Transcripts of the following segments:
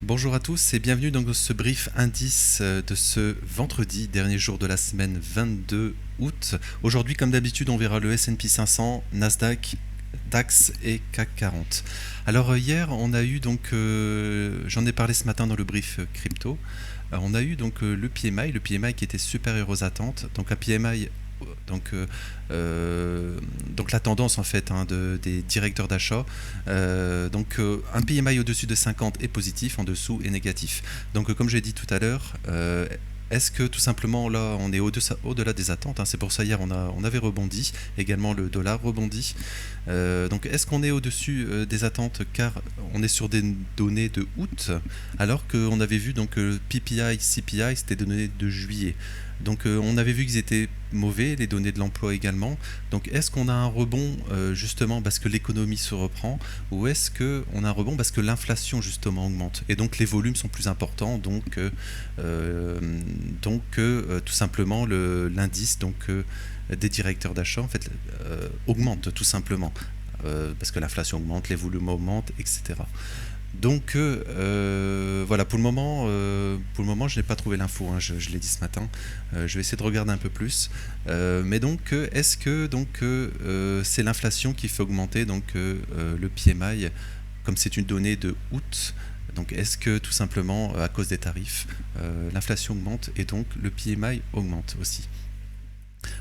Bonjour à tous et bienvenue dans ce brief indice de ce vendredi, dernier jour de la semaine 22 août. Aujourd'hui, comme d'habitude, on verra le S&P 500, Nasdaq, DAX et CAC 40. Alors hier, on a eu donc, j'en ai parlé ce matin dans le brief crypto, on a eu donc le PMI qui était supérieur aux attentes, donc un PMI donc, donc la tendance en fait des directeurs d'achat. Un PMI au-dessus de 50 est positif, en dessous est négatif. Donc comme j'ai dit tout à l'heure, est-ce que tout simplement là on est au-delà des attentes, hein. C'est pour ça hier on avait rebondi, également le dollar rebondit. Donc est-ce qu'on est au-dessus des attentes car on est sur des données de août alors qu'on avait vu donc PPI, CPI c'était des données de juillet. Donc on avait vu qu'ils étaient mauvais, les données de l'emploi également. Donc est-ce qu'on a un rebond justement parce que l'économie se reprend, ou est-ce qu'on a un rebond parce que l'inflation justement augmente et donc les volumes sont plus importants, donc tout simplement l'indice des directeurs d'achat en fait augmente tout simplement parce que l'inflation augmente, les volumes augmentent, etc. Donc voilà, pour le moment, je n'ai pas trouvé l'info, hein, je l'ai dit ce matin. Je vais essayer de regarder un peu plus. Mais donc, est-ce que c'est l'inflation qui fait augmenter le PMI, comme c'est une donnée de août? Donc, est-ce que tout simplement, à cause des tarifs, l'inflation augmente et donc le PMI augmente aussi?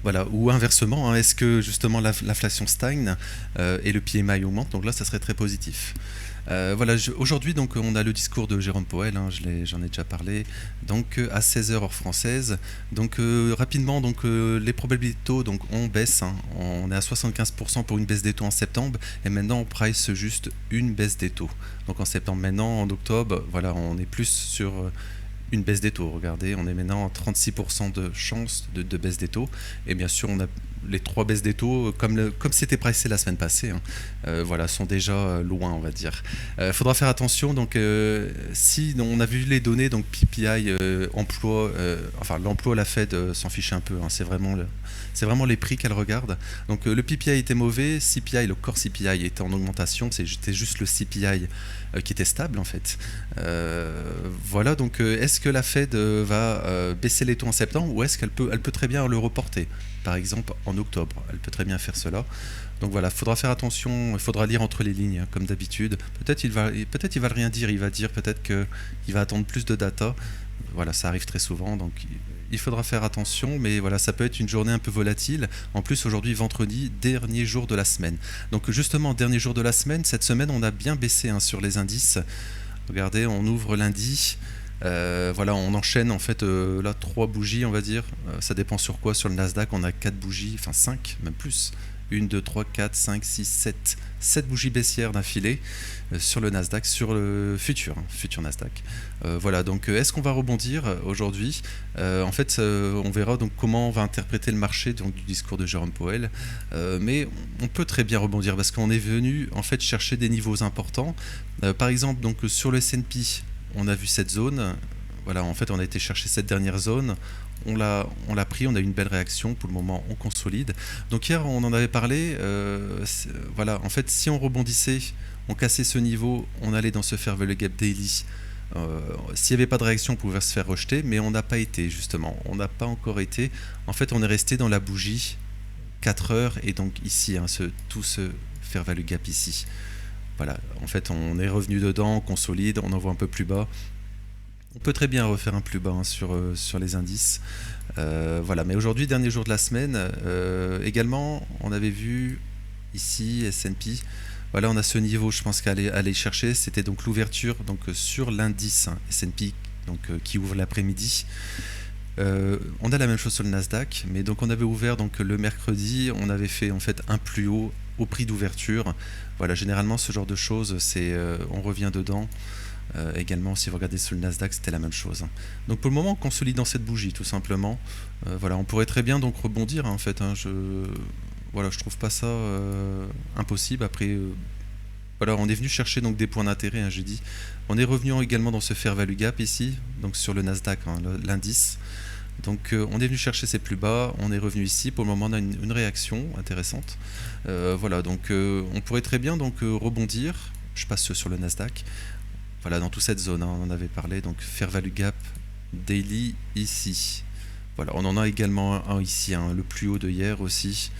Voilà, ou inversement, hein, est-ce que justement l'inflation stagne et le PMI augmente? Donc là, ça serait très positif. Voilà, aujourd'hui donc on a le discours de Jérôme Powell, hein, j'en ai déjà parlé, donc à 16 heures heure française. Donc rapidement, les probabilités de taux, donc on baisse, hein. On est à 75% pour une baisse des taux en septembre, et maintenant on price juste une baisse des taux. Donc en septembre, maintenant en octobre, voilà, on est plus sur une baisse des taux. Regardez, on est maintenant à 36% de chance de baisse des taux. Et bien sûr, on a les trois baisses des taux, comme c'était pricé la semaine passée, hein, voilà, sont déjà loin, on va dire. Il faudra faire attention. Donc, si on a vu les données, donc PPI, emploi, enfin l'emploi, la Fed s'en fiche un peu, hein, c'est vraiment les prix qu'elle regarde. Donc le PPI était mauvais, CPI, le core CPI était en augmentation, c'était juste le CPI qui était stable en fait. Voilà, donc est-ce que la Fed va baisser les taux en septembre, ou est-ce qu'elle peut très bien le reporter, par exemple en octobre? Elle peut très bien faire cela. Donc voilà, il faudra faire attention, il faudra lire entre les lignes, hein, comme d'habitude. Peut-être il va rien dire, il va dire peut-être qu'il va attendre plus de data. Voilà, ça arrive très souvent, donc il faudra faire attention, mais voilà, ça peut être une journée un peu volatile. En plus, aujourd'hui, vendredi, dernier jour de la semaine. Donc justement, dernier jour de la semaine, cette semaine, on a bien baissé, hein, sur les indices. Regardez, on ouvre lundi. Voilà, on enchaîne en fait là 3 bougies, on va dire. Ça dépend sur quoi. Sur le Nasdaq, on a 4 bougies, enfin 5, même plus. 1, 2, 3, 4, 5, 6, 7. 7 bougies baissières d'affilée sur le Nasdaq, sur le futur Nasdaq. Voilà, donc est-ce qu'on va rebondir aujourd'hui? En fait, on verra donc comment on va interpréter le marché donc, du discours de Jérôme Powell. Mais on peut très bien rebondir parce qu'on est venu en fait chercher des niveaux importants. Par exemple, donc sur le S&P, on a vu cette zone. Voilà, en fait, on a été chercher cette dernière zone. On l'a pris, on a eu une belle réaction. Pour le moment, on consolide. Donc hier, on en avait parlé. Voilà, en fait, si on rebondissait, on cassait ce niveau, on allait dans ce fair value gap daily. S'il n'y avait pas de réaction, on pouvait se faire rejeter, mais on n'a pas été, justement. On n'a pas encore été. En fait, on est resté dans la bougie 4 heures, et donc ici, hein, tout ce fair value gap ici. Voilà, en fait, on est revenu dedans, on consolide, on envoie un peu plus bas. On peut très bien refaire un plus bas, hein, sur les indices. Voilà, mais aujourd'hui, dernier jour de la semaine, également, on avait vu ici S&P. Voilà, on a ce niveau, je pense qu'à aller chercher, c'était donc l'ouverture donc sur l'indice, hein, S&P, donc qui ouvre l'après-midi. On a la même chose sur le Nasdaq, mais donc on avait ouvert donc le mercredi, on avait fait en fait un plus haut au prix d'ouverture. Voilà, généralement ce genre de choses, on revient dedans. Également, si vous regardez sur le Nasdaq, c'était la même chose. Donc pour le moment, on consolide dans cette bougie, tout simplement. Voilà, on pourrait très bien donc rebondir, hein, en fait. Hein, voilà, je trouve pas ça impossible. Après, voilà, on est venu chercher donc des points d'intérêt, hein, j'ai dit. On est revenu également dans ce fair value gap ici, donc sur le Nasdaq, hein, l'indice. Donc on est venu chercher ces plus bas, on est revenu ici. Pour le moment, on a une réaction intéressante. Voilà, donc on pourrait très bien donc rebondir. Je passe sur le Nasdaq. Voilà, dans toute cette zone, hein, on en avait parlé, donc Fair Value Gap Daily ici. Voilà, on en a également un ici, hein, le plus haut de hier aussi.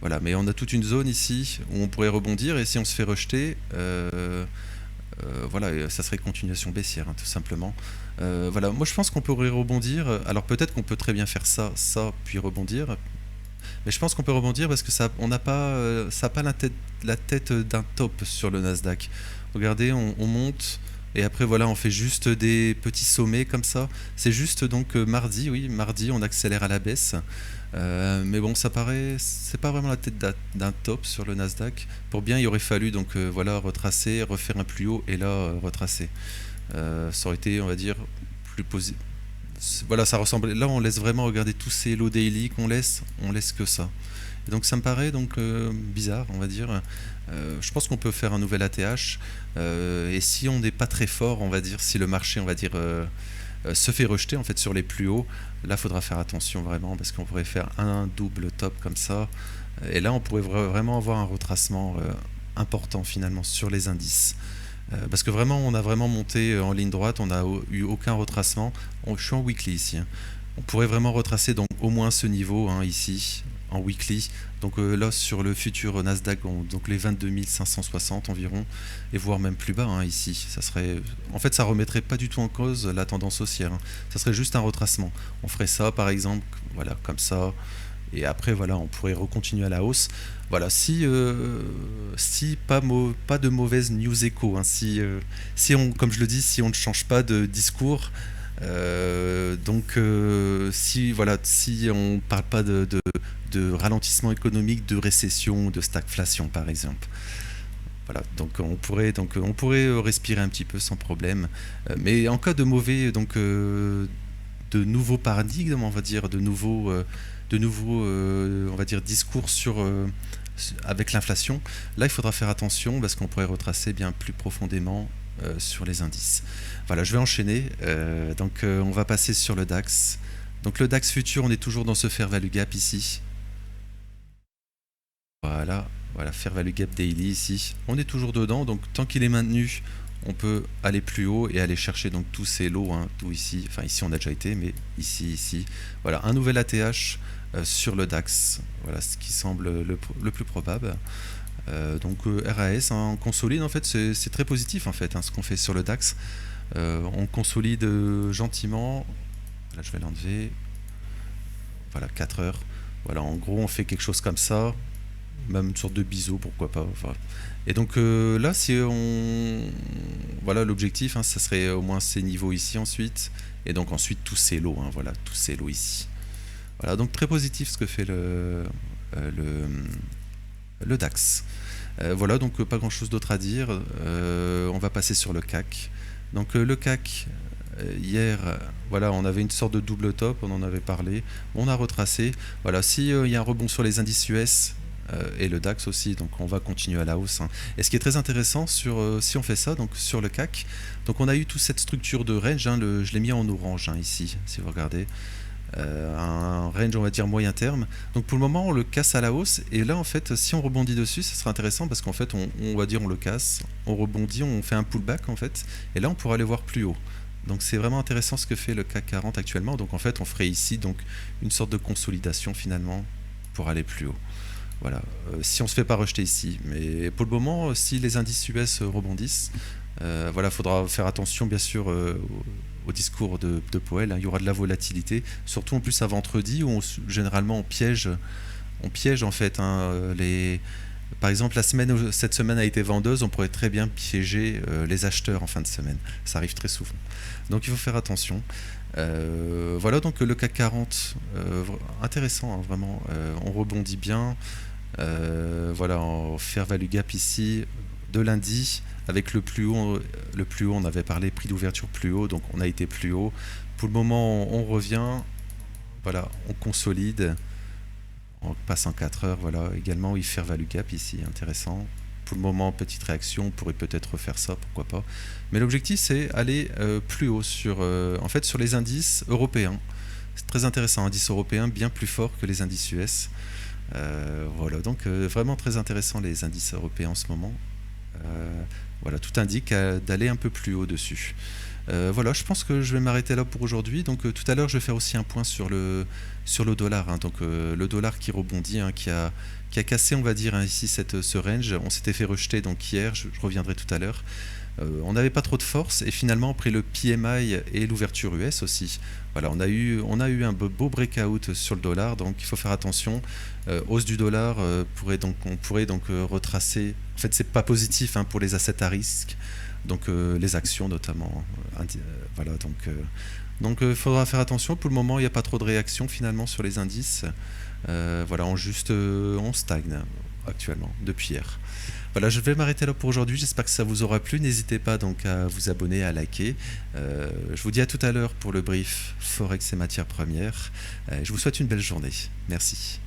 Voilà, mais on a toute une zone ici où on pourrait rebondir, et si on se fait rejeter, voilà, ça serait continuation baissière, hein, tout simplement. Voilà, moi je pense qu'on pourrait rebondir. Alors peut-être qu'on peut très bien faire ça, puis rebondir. Mais je pense qu'on peut rebondir parce que on n'a pas, ça n'a pas la tête d'un top sur le Nasdaq. Regardez, on monte. Et après, voilà, on fait juste des petits sommets comme ça. C'est juste donc mardi, oui, mardi, on accélère à la baisse. Mais bon, c'est pas vraiment la tête d'un top sur le Nasdaq. Pour bien, il aurait fallu donc voilà, retracer, refaire un plus haut et là retracer. Ça aurait été, on va dire, plus positif. Voilà, ça ressemble. Là, on laisse vraiment regarder tous ces low daily qu'on laisse, on laisse que ça. Et donc, ça me paraît donc bizarre, on va dire. Je pense qu'on peut faire un nouvel ATH. Et si on n'est pas très fort, on va dire, si le marché, on va dire, se fait rejeter en fait sur les plus hauts, là, il faudra faire attention vraiment parce qu'on pourrait faire un double top comme ça. Et là, on pourrait vraiment avoir un retracement important finalement sur les indices. Parce que vraiment, on a vraiment monté en ligne droite, on n'a eu aucun retracement. Je suis en weekly ici, hein. On pourrait vraiment retracer donc au moins ce niveau, hein, ici, en weekly. Donc là, sur le futur Nasdaq, donc les 22 560 environ, et voire même plus bas, hein, ici. Ça serait, en fait, ça remettrait pas du tout en cause la tendance haussière, hein. Ça serait juste un retracement. On ferait ça, par exemple, voilà, comme ça. Et après, voilà, on pourrait recontinuer à la hausse. Voilà, si pas de mauvaise news écho, hein, si on, comme je le dis, si on ne change pas de discours, si voilà, si on ne parle pas de ralentissement économique, de récession, de stagflation, par exemple. Voilà, donc on pourrait respirer un petit peu sans problème. Mais en cas de mauvais, de nouveaux paradigmes, on va dire, de nouveaux, on va dire, discours avec l'inflation. Là, il faudra faire attention parce qu'on pourrait retracer bien plus profondément sur les indices. Voilà, je vais enchaîner. On va passer sur le DAX. Donc le DAX futur, on est toujours dans ce fair value gap ici. Voilà, fair value gap daily ici. On est toujours dedans, donc tant qu'il est maintenu, on peut aller plus haut et aller chercher donc tous ces lots, hein, tout ici. Enfin ici on a déjà été, mais ici. Voilà, un nouvel ATH sur le DAX. Voilà ce qui semble le plus probable. RAS, hein, on consolide, en fait, c'est très positif en fait, hein, ce qu'on fait sur le DAX. On consolide gentiment. Là je vais l'enlever. Voilà, 4 heures. Voilà, en gros on fait quelque chose comme ça. Même une sorte de biseau, pourquoi pas. Enfin, et donc là, si on... Voilà, l'objectif, hein, ça serait au moins ces niveaux ici ensuite. Et donc ensuite tous ces lots, hein, voilà, tous ces lots ici. Voilà, donc très positif ce que fait le DAX. Voilà, donc pas grand chose d'autre à dire. On va passer sur le CAC. Donc le CAC, hier, voilà, on avait une sorte de double top, on en avait parlé. On a retracé. Voilà, s'il y a un rebond sur les indices US, et le DAX aussi, donc on va continuer à la hausse, hein. Et ce qui est très intéressant si on fait ça, donc sur le CAC, donc on a eu toute cette structure de range, hein, je l'ai mis en orange, hein, ici, si vous regardez, un range, on va dire moyen terme. Donc pour le moment on le casse à la hausse, et là en fait si on rebondit dessus, ça sera intéressant parce qu'en fait on va dire on le casse, on rebondit, on fait un pullback en fait, et là on pourra aller voir plus haut. Donc c'est vraiment intéressant ce que fait le CAC 40 actuellement. Donc en fait on ferait ici donc une sorte de consolidation finalement pour aller plus haut. Voilà, si on ne se fait pas rejeter ici. Mais pour le moment, si les indices US rebondissent, voilà, il faudra faire attention bien sûr au discours de Powell, hein. Il y aura de la volatilité, surtout en plus à vendredi où généralement on piège en fait, hein, par exemple cette semaine a été vendeuse, on pourrait très bien piéger les acheteurs en fin de semaine. Ça arrive très souvent. Donc il faut faire attention. Voilà, donc le CAC 40, intéressant, hein, vraiment, on rebondit bien. Voilà, en fair value gap ici de lundi avec le plus haut on avait parlé prix d'ouverture plus haut, donc on a été plus haut. Pour le moment on revient, voilà, on consolide, on passe en 4 heures. Voilà, également oui, fair value gap ici, intéressant. Pour le moment, petite réaction, on pourrait peut-être refaire ça, pourquoi pas. Mais l'objectif c'est aller plus haut en fait sur les indices européens. C'est très intéressant, indice européen bien plus fort que les indices US. Voilà, donc vraiment très intéressant les indices européens en ce moment. Voilà, tout indique d'aller un peu plus haut dessus. Voilà, je pense que je vais m'arrêter là pour aujourd'hui. Donc tout à l'heure, je vais faire aussi un point sur le dollar, hein. Donc le dollar qui rebondit, hein, qui a cassé, on va dire, hein, ici ce range. On s'était fait rejeter donc hier, je reviendrai tout à l'heure. On n'avait pas trop de force et finalement après le PMI et l'ouverture US aussi, voilà, on a eu un beau breakout sur le dollar, donc il faut faire attention. Hausse du dollar, on pourrait donc retracer. En fait, c'est pas positif, hein, pour les assets à risque, donc les actions notamment. Voilà, donc il faudra faire attention. Pour le moment, il n'y a pas trop de réaction finalement sur les indices. Voilà, on stagne actuellement depuis hier. Voilà, je vais m'arrêter là pour aujourd'hui. J'espère que ça vous aura plu. N'hésitez pas donc à vous abonner, à liker. Je vous dis à tout à l'heure pour le brief Forex et matières premières. Je vous souhaite une belle journée. Merci.